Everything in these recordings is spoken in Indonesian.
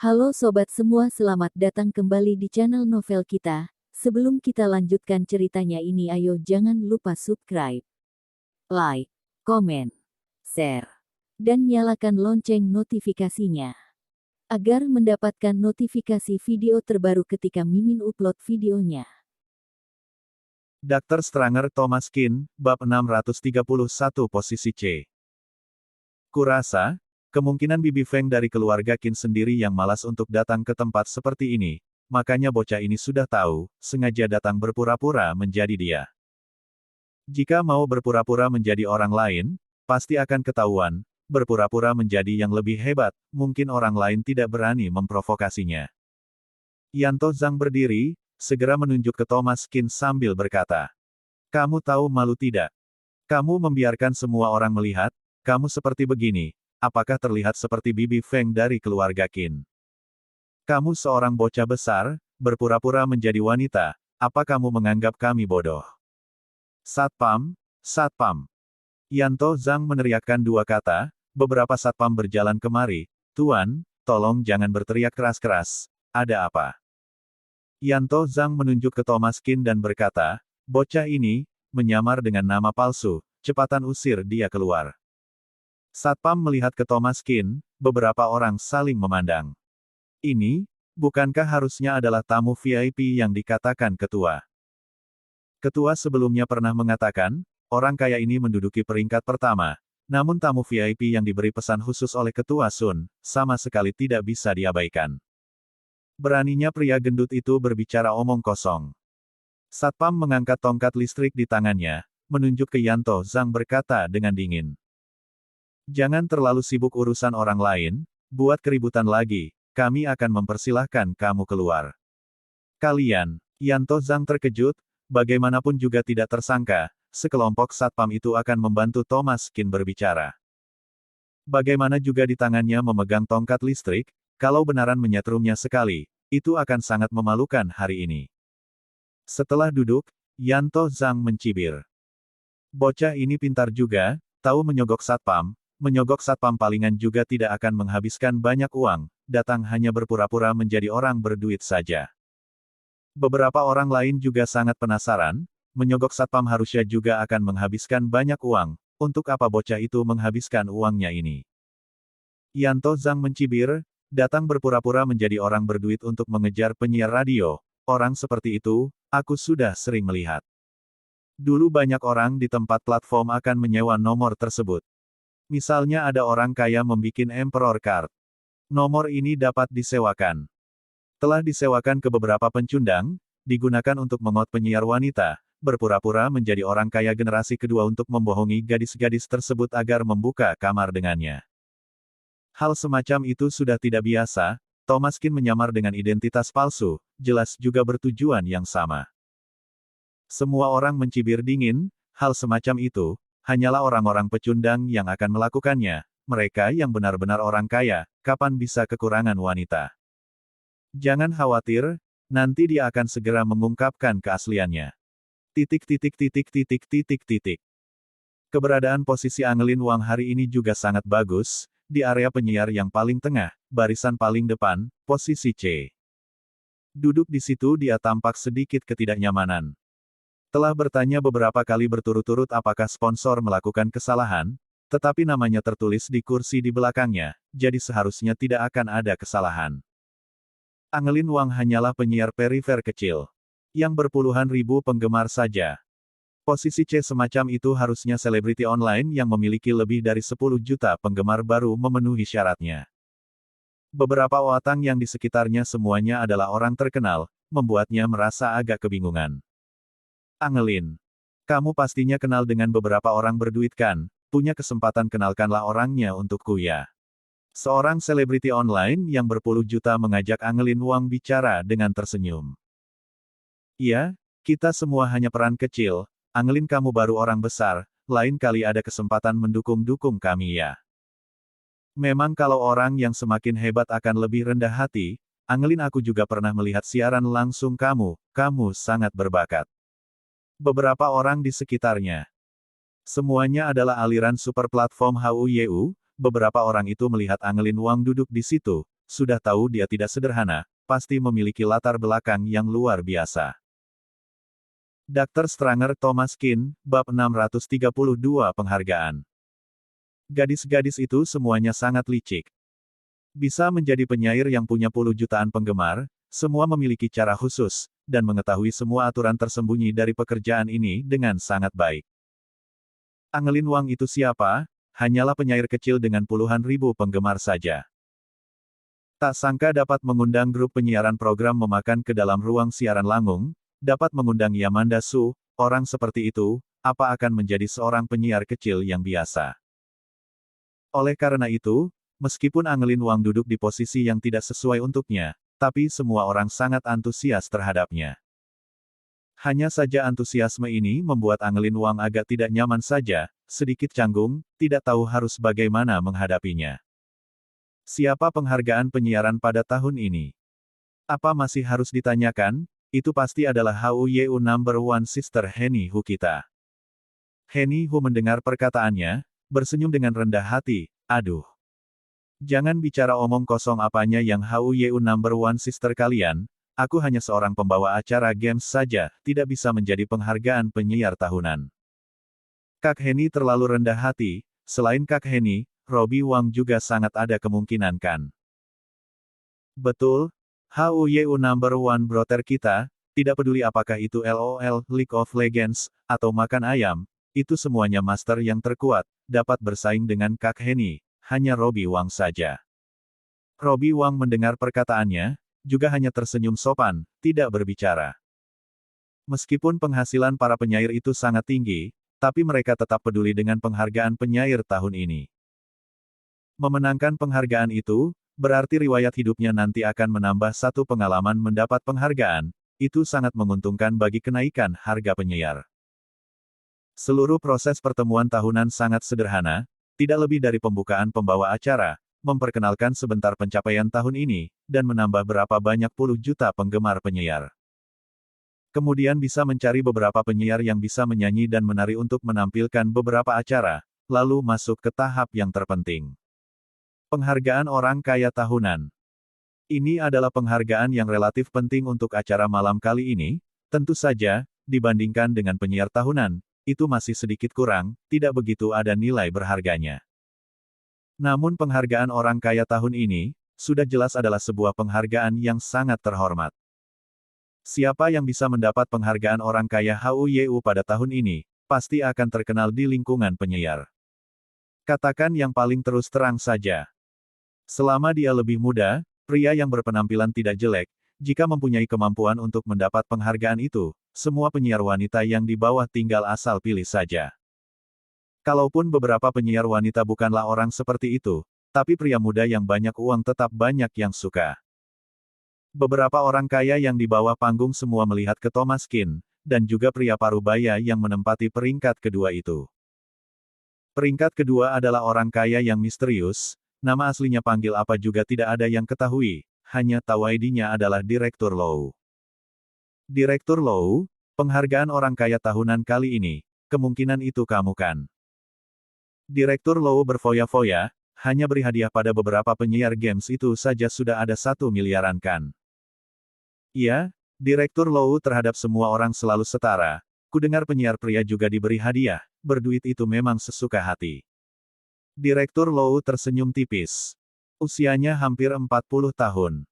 Halo sobat semua, selamat datang kembali di channel novel kita. Sebelum kita lanjutkan ceritanya ini, ayo jangan lupa subscribe, like, komen, share, dan nyalakan lonceng notifikasinya agar mendapatkan notifikasi video terbaru ketika Mimin upload videonya. Dr. Stranger Thomas Kin, bab 631 posisi C. Kurasa, kemungkinan Bibi Feng dari keluarga Qin sendiri yang malas untuk datang ke tempat seperti ini, makanya bocah ini sudah tahu, sengaja datang berpura-pura menjadi dia. Jika mau berpura-pura menjadi orang lain, pasti akan ketahuan, berpura-pura menjadi yang lebih hebat, mungkin orang lain tidak berani memprovokasinya. Yanto Zhang berdiri, segera menunjuk ke Thomas Qin sambil berkata, "Kamu tahu malu tidak? Kamu membiarkan semua orang melihat, kamu seperti begini. Apakah terlihat seperti Bibi Feng dari keluarga Qin? Kamu seorang bocah besar, berpura-pura menjadi wanita, apa kamu menganggap kami bodoh?" "Satpam, Satpam." Yanto Zhang meneriakkan dua kata, beberapa satpam berjalan kemari. "Tuan, tolong jangan berteriak keras-keras, ada apa?" Yanto Zhang menunjuk ke Thomas Qin dan berkata, "Bocah ini, menyamar dengan nama palsu, cepatan usir dia keluar." Satpam melihat ke Thomas Qin, beberapa orang saling memandang. Ini, bukankah harusnya adalah tamu VIP yang dikatakan ketua? Ketua sebelumnya pernah mengatakan, orang kaya ini menduduki peringkat pertama, namun tamu VIP yang diberi pesan khusus oleh ketua Sun, sama sekali tidak bisa diabaikan. Beraninya pria gendut itu berbicara omong kosong. Satpam mengangkat tongkat listrik di tangannya, menunjuk ke Yanto Zhang berkata dengan dingin, "Jangan terlalu sibuk urusan orang lain, buat keributan lagi, kami akan mempersilahkan kamu keluar." "Kalian?" Yanto Zhang terkejut, bagaimanapun juga tidak tersangka, sekelompok satpam itu akan membantu Thomas Qin berbicara. Bagaimana juga di tangannya memegang tongkat listrik, kalau benaran menyetrumnya sekali, itu akan sangat memalukan hari ini. Setelah duduk, Yanto Zhang mencibir. Bocah ini pintar juga, tahu menyogok satpam palingan juga tidak akan menghabiskan banyak uang, datang hanya berpura-pura menjadi orang berduit saja. Beberapa orang lain juga sangat penasaran, menyogok satpam harusnya juga akan menghabiskan banyak uang, untuk apa bocah itu menghabiskan uangnya ini? Yanto Zhang mencibir, datang berpura-pura menjadi orang berduit untuk mengejar penyiar radio, orang seperti itu, aku sudah sering melihat. Dulu banyak orang di tempat platform akan menyewa nomor tersebut. Misalnya ada orang kaya membikin Emperor Card. Nomor ini dapat disewakan. Telah disewakan ke beberapa pencundang, digunakan untuk mengot penyiar wanita, berpura-pura menjadi orang kaya generasi kedua untuk membohongi gadis-gadis tersebut agar membuka kamar dengannya. Hal semacam itu sudah tidak biasa, Thomas Qin menyamar dengan identitas palsu, jelas juga bertujuan yang sama. Semua orang mencibir dingin, hal semacam itu, hanyalah orang-orang pecundang yang akan melakukannya, mereka yang benar-benar orang kaya, kapan bisa kekurangan wanita. Jangan khawatir, nanti dia akan segera mengungkapkan keasliannya. Keberadaan posisi Angelin Wang hari ini juga sangat bagus, di area penyiar yang paling tengah, barisan paling depan, posisi C. Duduk di situ dia tampak sedikit ketidaknyamanan. Telah bertanya beberapa kali berturut-turut apakah sponsor melakukan kesalahan, tetapi namanya tertulis di kursi di belakangnya, jadi seharusnya tidak akan ada kesalahan. Angelin Wang hanyalah penyiar perifer kecil, yang berpuluhan ribu penggemar saja. Posisi C semacam itu harusnya selebriti online yang memiliki lebih dari 10 juta penggemar baru memenuhi syaratnya. Beberapa orang yang di sekitarnya semuanya adalah orang terkenal, membuatnya merasa agak kebingungan. "Angelin, kamu pastinya kenal dengan beberapa orang berduit kan? Punya kesempatan kenalkanlah orangnya untukku ya." Seorang selebriti online yang berpuluh juta mengajak Angelin Wang bicara dengan tersenyum. "Iya, kita semua hanya peran kecil, Angelin kamu baru orang besar, lain kali ada kesempatan mendukung-dukung kami ya." Memang kalau orang yang semakin hebat akan lebih rendah hati, Angelin aku juga pernah melihat siaran langsung kamu sangat berbakat. Beberapa orang di sekitarnya. Semuanya adalah aliran super platform HUYU, beberapa orang itu melihat Angelin Wang duduk di situ, sudah tahu dia tidak sederhana, pasti memiliki latar belakang yang luar biasa. Dr. Stranger Thomas Kin, bab 632 penghargaan. Gadis-gadis itu semuanya sangat licik. Bisa menjadi penyair yang punya puluh jutaan penggemar, semua memiliki cara khusus, dan mengetahui semua aturan tersembunyi dari pekerjaan ini dengan sangat baik. Angelin Wang itu siapa? Hanyalah penyair kecil dengan puluhan ribu penggemar saja. Tak sangka dapat mengundang grup penyiaran program memakan ke dalam ruang siaran Langung, dapat mengundang Yamanda Su, orang seperti itu, apa akan menjadi seorang penyiar kecil yang biasa. Oleh karena itu, meskipun Angelin Wang duduk di posisi yang tidak sesuai untuknya, tapi semua orang sangat antusias terhadapnya. Hanya saja antusiasme ini membuat Angelin Wang agak tidak nyaman saja, sedikit canggung, tidak tahu harus bagaimana menghadapinya. Siapa penghargaan penyiaran pada tahun ini? Apa masih harus ditanyakan? Itu pasti adalah HUYU Number One Sister Henny Hu kita. Henny Hu mendengar perkataannya, bersenyum dengan rendah hati, aduh. Jangan bicara omong kosong apanya yang HUYU Number One Sister kalian, aku hanya seorang pembawa acara games saja, tidak bisa menjadi penghargaan penyiar tahunan. Kak Henny terlalu rendah hati, selain Kak Henny, Robbie Wang juga sangat ada kemungkinan kan. Betul, HUYU Number One Brother kita, tidak peduli apakah itu LOL, League of Legends, atau makan ayam, itu semuanya master yang terkuat, dapat bersaing dengan Kak Henny, hanya Robbie Wang saja. Robbie Wang mendengar perkataannya, juga hanya tersenyum sopan, tidak berbicara. Meskipun penghasilan para penyair itu sangat tinggi, tapi mereka tetap peduli dengan penghargaan penyair tahun ini. Memenangkan penghargaan itu, berarti riwayat hidupnya nanti akan menambah satu pengalaman mendapat penghargaan, itu sangat menguntungkan bagi kenaikan harga penyiar. Seluruh proses pertemuan tahunan sangat sederhana, tidak lebih dari pembukaan pembawa acara, memperkenalkan sebentar pencapaian tahun ini, dan menambah berapa banyak puluh juta penggemar penyiar. Kemudian bisa mencari beberapa penyiar yang bisa menyanyi dan menari untuk menampilkan beberapa acara, lalu masuk ke tahap yang terpenting. Penghargaan orang kaya tahunan. Ini adalah penghargaan yang relatif penting untuk acara malam kali ini, tentu saja, dibandingkan dengan penyiar tahunan, itu masih sedikit kurang, tidak begitu ada nilai berharganya. Namun penghargaan orang kaya tahun ini, sudah jelas adalah sebuah penghargaan yang sangat terhormat. Siapa yang bisa mendapat penghargaan orang kaya HUYU pada tahun ini, pasti akan terkenal di lingkungan penyiar. Katakan yang paling terus terang saja. Selama dia lebih muda, pria yang berpenampilan tidak jelek, jika mempunyai kemampuan untuk mendapat penghargaan itu, semua penyiar wanita yang di bawah tinggal asal pilih saja. Kalaupun beberapa penyiar wanita bukanlah orang seperti itu, tapi pria muda yang banyak uang tetap banyak yang suka. Beberapa orang kaya yang di bawah panggung semua melihat ke Thomas Kin, dan juga pria parubaya yang menempati peringkat kedua itu. Peringkat kedua adalah orang kaya yang misterius, nama aslinya panggil apa juga tidak ada yang ketahui, hanya tahu ID-nya adalah Direktur Low. Direktur Low, penghargaan orang kaya tahunan kali ini, kemungkinan itu kamu kan. Direktur Low berfoya-foya, hanya beri hadiah pada beberapa penyiar games itu saja sudah ada 1 miliaran kan. Iya, Direktur Low terhadap semua orang selalu setara, kudengar penyiar pria juga diberi hadiah, berduit itu memang sesuka hati. Direktur Low tersenyum tipis. Usianya hampir 40 tahun.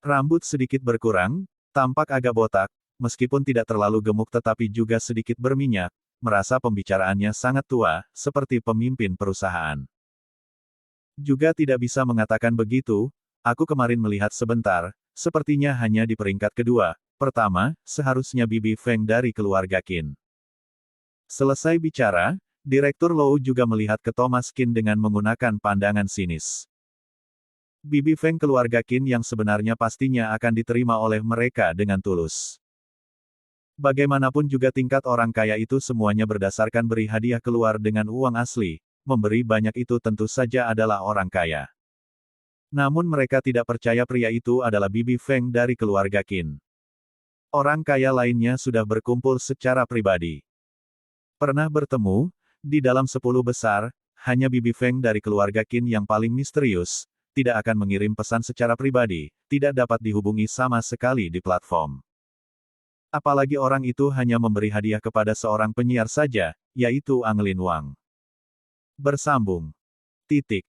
Rambut sedikit berkurang, tampak agak botak, meskipun tidak terlalu gemuk tetapi juga sedikit berminyak, merasa pembicaraannya sangat tua, seperti pemimpin perusahaan. Juga tidak bisa mengatakan begitu, aku kemarin melihat sebentar, sepertinya hanya di peringkat kedua, pertama, seharusnya Bibi Feng dari keluarga Qin. Selesai bicara, Direktur Low juga melihat ke Thomas Qin dengan menggunakan pandangan sinis. Bibi Feng keluarga Qin yang sebenarnya pastinya akan diterima oleh mereka dengan tulus. Bagaimanapun juga tingkat orang kaya itu semuanya berdasarkan beri hadiah keluar dengan uang asli, memberi banyak itu tentu saja adalah orang kaya. Namun mereka tidak percaya pria itu adalah Bibi Feng dari keluarga Qin. Orang kaya lainnya sudah berkumpul secara pribadi. Pernah bertemu, di dalam 10 besar, hanya Bibi Feng dari keluarga Qin yang paling misterius, tidak akan mengirim pesan secara pribadi, tidak dapat dihubungi sama sekali di platform. Apalagi orang itu hanya memberi hadiah kepada seorang penyiar saja, yaitu Anglin Wang. Bersambung. Titik.